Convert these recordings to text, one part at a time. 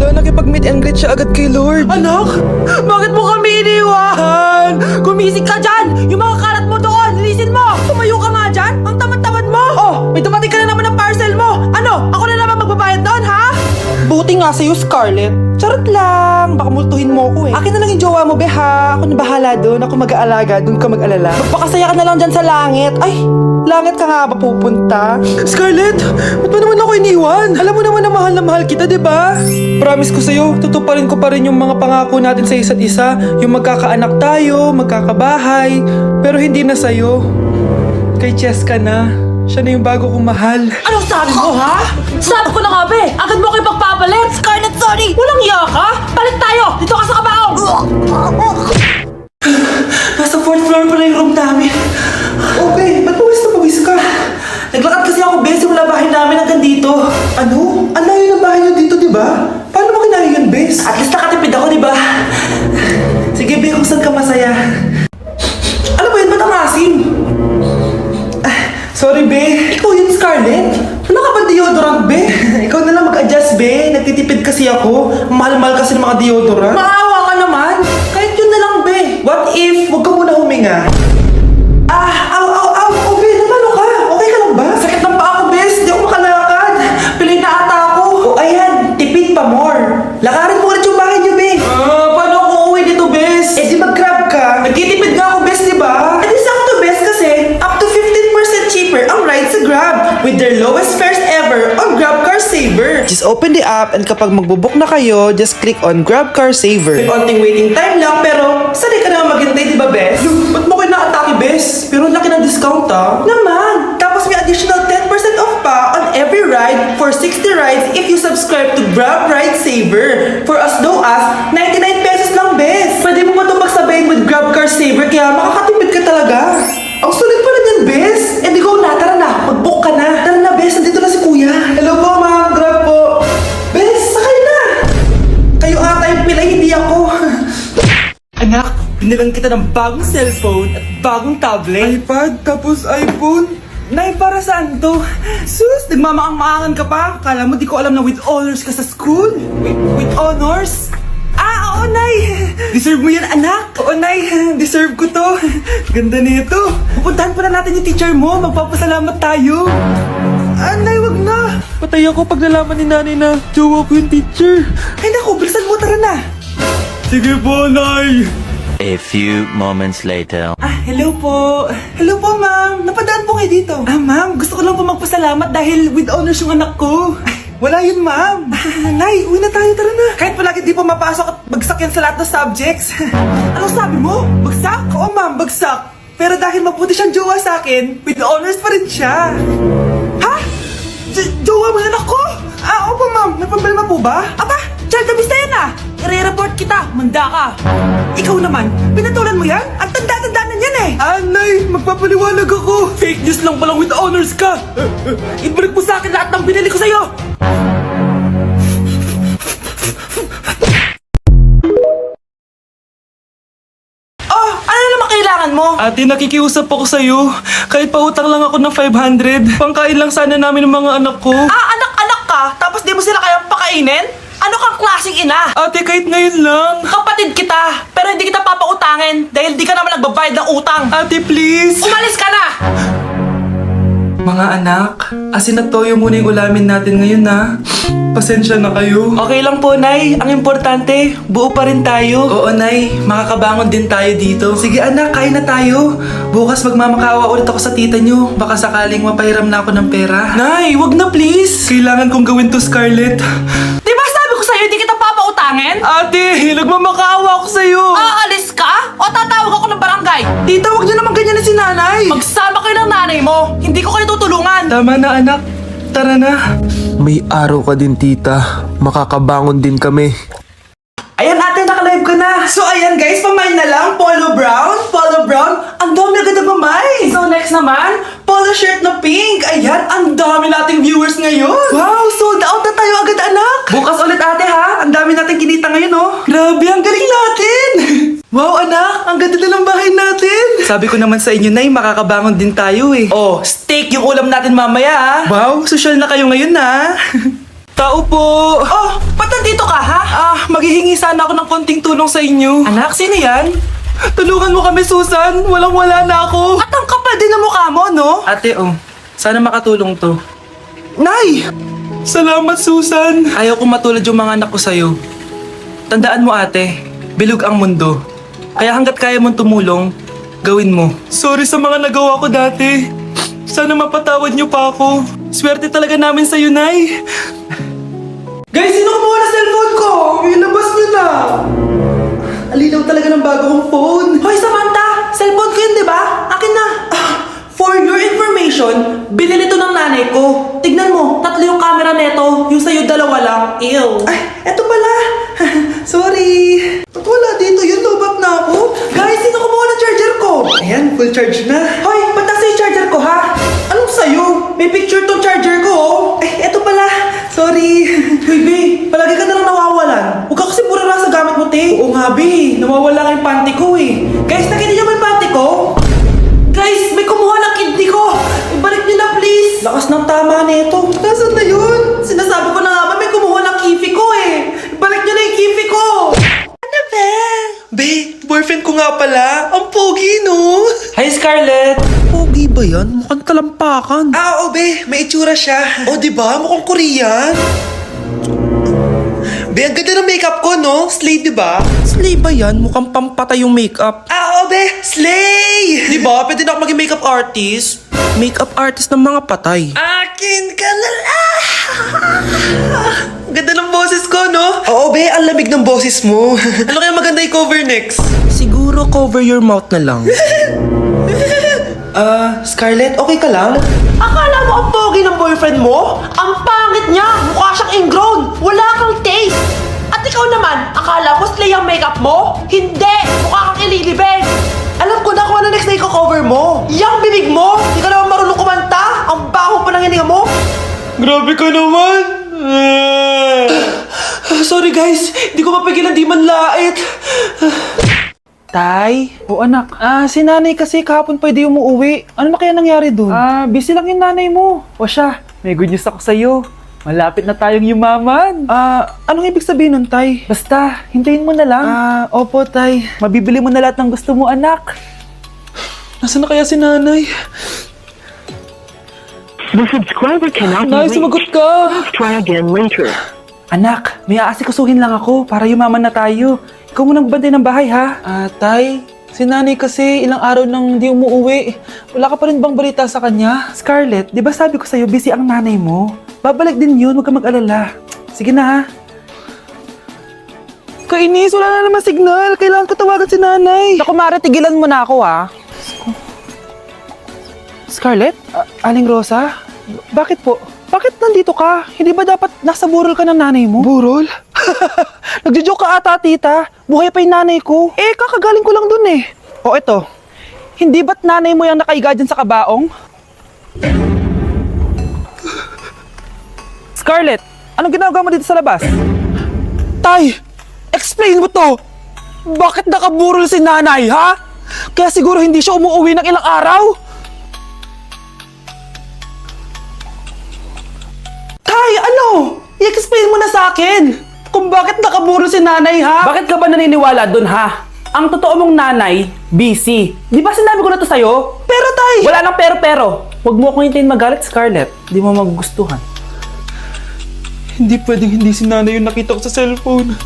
Hala, nakipag-meet and greet siya agad kay Lord. Anak, bakit mo kami iniwan? Gumising ka dyan! Yung mga karat mo doon, linisin mo! Tumayo ka nga dyan! Ang tamad-tamad mo! Oh, may dumating ka na naman ng parcel mo! Ano, ako na naman magbabayad doon, ha? Buti nga sa'yo, Scarlett. Charot lang, baka multuhin mo ko eh. Akin na lang yung jowa mo, be ha? Ako na bahala doon, ako mag-aalaga, doon ka mag-alala. Magpakasaya ka na lang dyan sa langit. Ay, langit ka nga ba pupunta? Scarlett, ba't mo naman ako iniwan? Alam mo naman na mahal kita, di ba? Promise ko sa'yo, tutuparin ko pa rin yung mga pangako natin sa isa't isa. Yung magkakaanak tayo, magkakabahay. Pero hindi na sa'yo. Kay Cheska na. Siya na yung bago kong mahal. Anong sabi mo, ha? Sabi ko na nga, be! Agad mo ko ipagpapalit! Scarlett, sorry! Walang iya ka! Palit tayo! Dito ka sa kabaong! Nasa 4th floor ko na yung room namin. Oh, babe, ba't pawis ka? Naglakad kasi ako, be, simula bahay namin hanggang dito. Ano? Ang layo ng bahay niyo dito, di ba? Paano mo kinaya yun, bes? At least nakatipid ako, di ba? Sige, be, kung saan ka masaya. Ano ba yun? Ba't ang asim? Sorry, be. Ikaw yun, Scarlett? Wala ka ba deodorant, be? Ikaw na lang mag-adjust, be. Nagtitipid kasi ako. Mahal-mahal kasi ng mga deodorant. Maawa ka naman! Kahit yun na lang, be! What if, huwag ka muna huminga? Aw! Oh, be, namano ka? Okay ka lang ba? Sakit ng paa ko, bes. Di ako makalakad. Pilay na ata ako. O ayan, tipid pa more. Lakarin mo ulit yung bahay niyo, be. Paano ako uuwi dito, bes? Eh di mag-grab ka. Nagtitipid nga ako, bes, di ba? Eh di sakto, bes, kasi up to 15% cheaper ang ride sa Grab with their lowest fares ever on Grab Car Saver. Just open the app and kapag magbubook na kayo, just click on Grab Car Saver. May onting waiting time lang pero sanay ka naman maghintay, di ba, bes? Ba't mo kayo nakatake, bes? Pero ang laki ng discount, ah. Naman! Tapos may additional 10% off pa on every ride for 60 rides if you subscribe to Grab Ride Saver for as low as 99 pesos lang, bes. Pwede mo ba ito magsabayin with Grab Car Saver kaya makakatipid ka talaga. Ang sulit pala niyan, bes. Eh di go na, tara na. Mag-book ka na. Tara na, bes. Nandito na si kuya. Hello po, ma'am. Grab po. Bes, sakay na. Kayo ata yung pilay, hindi ako. Anak, binilang kita ng bagong cellphone at bagong tablet. iPad, tapos iPhone. Nay, para saan to? Sus, nagmamaang-maangan ka pa? Kala mo di ko alam na with honors ka sa school? With honors? Oo, Nay! Deserve mo yan, anak! Oo, Nay. Deserve ko to. Ganda nito. Pupuntahan pa na natin yung teacher mo. Magpapasalamat tayo. Nay, wag na. Patay ako pag nalaman ni nanay na jowa ko yung teacher. Ay naku, bilisan mo, tara na! Sige po, Nay. A few moments later. Hello po. Hello po, ma'am. Napadaan po kayo dito. Ma'am, gusto ko lang po magpasalamat dahil with honors yung anak ko. Wala yun, ma'am. Nay, uwi na tayo, tara na. Kahit palagi di pa mapasok at bagsak yan sa lahat ng subjects. Anong sabi mo? Bagsak? Oo, ma'am, bagsak. Pero dahil mabuti siyang jowa sa akin, with honors pa rin siya. Ha? Jowa mo yung anak ko? Opo, ma'am. May problema po ba? Aba, child abuse na yan I-report kita, manda ka. Ikaw naman, pinatulan mo yan? Ang tanda-tanda na yan Nay, magpapaliwanag ako. Fake news lang palang with honors ka. Ibalik mo sa akin lahat ng binili ko sa'yo. Ano naman kailangan mo? Ate, nakikiusap ako sa'yo. Kahit pautang lang ako ng 500, pangkain lang sana namin ng mga anak ko. Anak-anak ka, tapos di mo sila kayang pakainin? Ano kang klaseng ina? Ate, kahit ngayon lang. Kapatid kita, pero hindi kita papautangin dahil di ka naman nagbabayad ng utang. Ate, please. Umalis ka na! Mga anak, asin at toyo muna yung ulamin natin ngayon, ha? Pasensya na kayo. Okay lang po, Nay. Ang importante, buo pa rin tayo. Oo, Nay. Makakabangon din tayo dito. Sige, anak. Kain na tayo. Bukas magmamakaawa ulit ako sa tita nyo. Baka sakaling mapahiram na ako ng pera. Nay, wag na please. Kailangan kong gawin to, Scarlett. Di ba sabi ko sa'yo, hindi kita papautangin? Ate, nagmamakaawa ako sa'yo. Aalis ka? O tatawag ako ng barangay? Tita, wag niyo naman ganyan na si nanay. Magsama kayo ng nanay mo. Hindi ko kayo tutulungan. Tama na, anak. Tara na. May araw ka din, tita. Makakabangon din kami. Ayan, ate, naka-live ka na. So, ayan guys, pamay na lang. Polo brown. Ang dami agad ng pamay. So next naman, Polo shirt na pink. Ayan, ang dami nating viewers ngayon. Wow, sold out na tayo agad, anak. Bukas ulit, ate, ha? Ang dami nating kinita ngayon, oh. Grabe, ang galing natin. Wow, anak, ang ganda na ng bahay natin. Sabi ko naman sa inyo, Nay, makakabangon din tayo, eh. Oh, steak yung ulam natin mamaya, ha? Wow, social na kayo ngayon, ha? Tao po. oh, ba't nandito ka ha? Maghihingi sana ako ng konting tulong sa inyo. Anak, sino yan? Tulungan mo kami, Susan. Walang-wala na ako. At ang kapal din ng mukha mo, no? Ate, sana makatulong to. Nay! Salamat, Susan. Ayaw ko matulad yung mga anak ko sa'yo. Tandaan mo, ate, bilog ang mundo. Kaya hanggat kaya mong tumulong, gawin mo. Sorry sa mga nagawa ko dati. Sana mapatawad niyo pa ako. Swerte talaga namin sa'yo, Nay. Guys, sino kumuha na cellphone ko? Ilabas niyo na. Alinaw talaga ng bago kong phone. Hoy, Samantha! Cellphone ko yun, di ba? Akin na. For your information, binili to ng nanay ko. Tignan mo, 3 yung camera neto. Yung sa'yo 2 lang. Ew. Ay, eto pala. Sorry. Ba't wala dito? Yun, lobat na ako. Guys, sino kumuha ng charger ko? Ayan, full charge na. Hoy, ba't nasa yung charger ko, ha? Anong sa'yo? May picture tong charger ko, oh. Ay, eto pala. Sorry. Hoy, B, palagi ka na lang nawawalan. Huwag ka kasi pura na sa gamit mo, te. Oo nga, B. Nawawala nga yung panty ko, eh. Guys, nakita niyo ba yung panty ko? Guys, may kumuha ng kidney ko! Ibalik niyo na, please! Lakas ng tama nito. Nasaan na yun? Sinasabi ko na nga ba, may kumuha ng kifi ko eh! Ibalik niyo na yung kifi ko! Ano ba? Be, boyfriend ko nga pala. Ang pogi, no? Hi, Scarlett! Pogi ba yan? Mukhang talampakan. Oo, be. May itsura siya. O, diba? Mukhang Korean. Be, ang ganda ng makeup ko, no? Slay, diba? Slay ba yan? Mukhang pampatay yung makeup. Oo, be! Slay! Diba? Pwede na ako maging makeup artist. Makeup artist ng mga patay. Akin ka na lang! Ganda ng boses ko, no? Oo, be. Ang lamig ng boses mo. Ano kaya maganda i-cover next? Siguro cover your mouth na lang. Scarlett, okay ka lang? Akala mo ang pogi ng boyfriend mo? Ang pangit niya! Mukha siyang ingrown! Wala kang taste! At ikaw naman, akala mo slay ang makeup mo? Hindi! Mukha kang ililibing! Alam ko na kung ano next na i-cover mo! Yang bibig mo! Hindi ka naman marunong kumanta! Ang baho pa ng hininga mo! Grabe ka naman! Sorry guys, di ko mapigilan di man lait. Tay? O anak, Si nanay kasi kahapon pwede umuwi. Ano na kaya nangyari dun? busy lang yung nanay mo. O siya, may good news ako sa'yo. Malapit na tayong yumaman. Anong ibig sabihin nun, Tay? Basta, hintayin mo na lang. Opo, Tay. Mabibili mo na lahat ng gusto mo, anak. Nasaan na kaya si nanay? The subscriber cannot Nay, be reached. sumagot ka! Try again later. Anak, may aasikasuhin lang ako para yumaman na tayo. Ikaw mo nang bantay ng bahay, ha? Tay, si nanay kasi ilang araw nang di umuwi. Wala ka pa rin bang balita sa kanya? Scarlett, di ba sabi ko sa'yo, busy ang nanay mo? Babalik din yun, huwag ka mag-alala. Sige na, ha? Kainis, wala na naman signal. Kailangan ko tawagan si nanay. Naku, Mara, tigilan mo na ako, ha? Scarlett? Aling Rosa? Bakit po? Bakit nandito ka? Hindi ba dapat nasa burol ka ng nanay mo? Burol? Nagjo-joke ka ata, tita. Buhay pa yung nanay ko. Kakagaling ko lang dun eh. O eto, hindi ba't nanay mo yung nakaiga dyan sa kabaong? Scarlett, anong ginagawa mo dito sa labas? Tay, explain mo to. Bakit nakaburol si nanay, ha? Kaya siguro hindi siya umuwi ng ilang araw? Tay, ano? I-explain mo na sa akin kung bakit nakaburol si nanay, ha? Bakit ka ba naniniwala dun, ha? Ang totoo mong nanay, busy. Di ba sinabi ko na to sa'yo? Pero tay! Wala nang pero-pero. Huwag mo akong hintayin magalit, Scarlett. Di mo magugustuhan. Hindi pwedeng hindi si nanay yung nakita ko sa cellphone.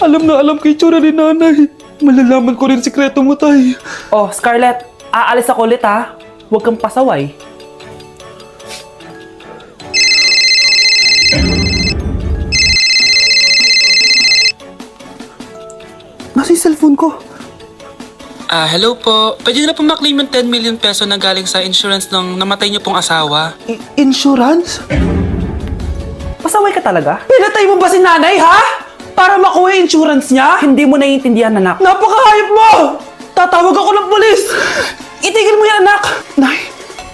Alam na alam ko yung tsura ni nanay. Malalaman ko rin sikreto mo, tay. Oh, Scarlett, aalis ako ulit, ha? Huwag kang pasaway. Nasa yung cellphone ko. Hello po. Pwede na po maklaim yung 10 million peso na galing sa insurance ng namatay niyo pong asawa. Insurance? Pasaway ka talaga? Pinatay mo ba si nanay, ha? Para makuha yung insurance niya? Hindi mo naiintindihan, anak. Napakahayop mo! Tatawag ako ng pulis! Itigil mo yan, anak! Nay,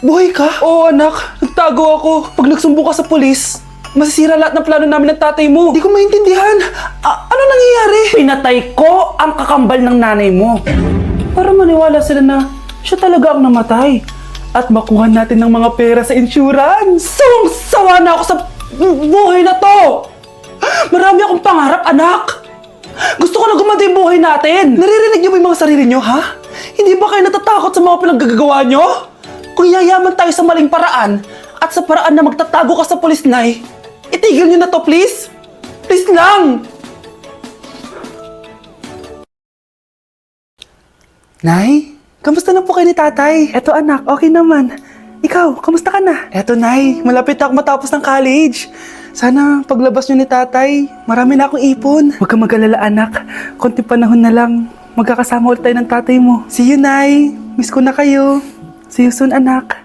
buhay ka? Oo, anak. Nagtago ako. Pag nagsumbong ka sa pulis, masisira lahat ng plano namin ng tatay mo. Hindi ko maintindihan. Ano nangyayari? Pinatay ko ang kakambal ng nanay mo. Para maniwala sila na siya talaga ang namatay. At makuha natin ng mga pera sa insurance. Sawang-sawa na ako sa buhay na to! Marami akong pangarap, anak. Gusto ko na gumanda yung buhay natin. Naririnig niyo ba yung mga sarili niyo, ha? Hindi ba kayo natatakot sa mga pinaggagawa niyo? Kung yayaman tayo sa maling paraan at sa paraan na magtatago ka sa pulis, Nay, itigil niyo na to, please. Please lang. Nay, kamusta na po kayo ni tatay? Eto anak, okay naman. Ikaw, kamusta ka na? Eto Nay, malapit ako matapos ng college. Sana paglabas niyo ni tatay, marami na akong ipon. Huwag kang mag-alala anak, konti panahon na lang. Magkakasama ulit tayo ng tatay mo. See you Nay, miss ko na kayo. See you soon anak.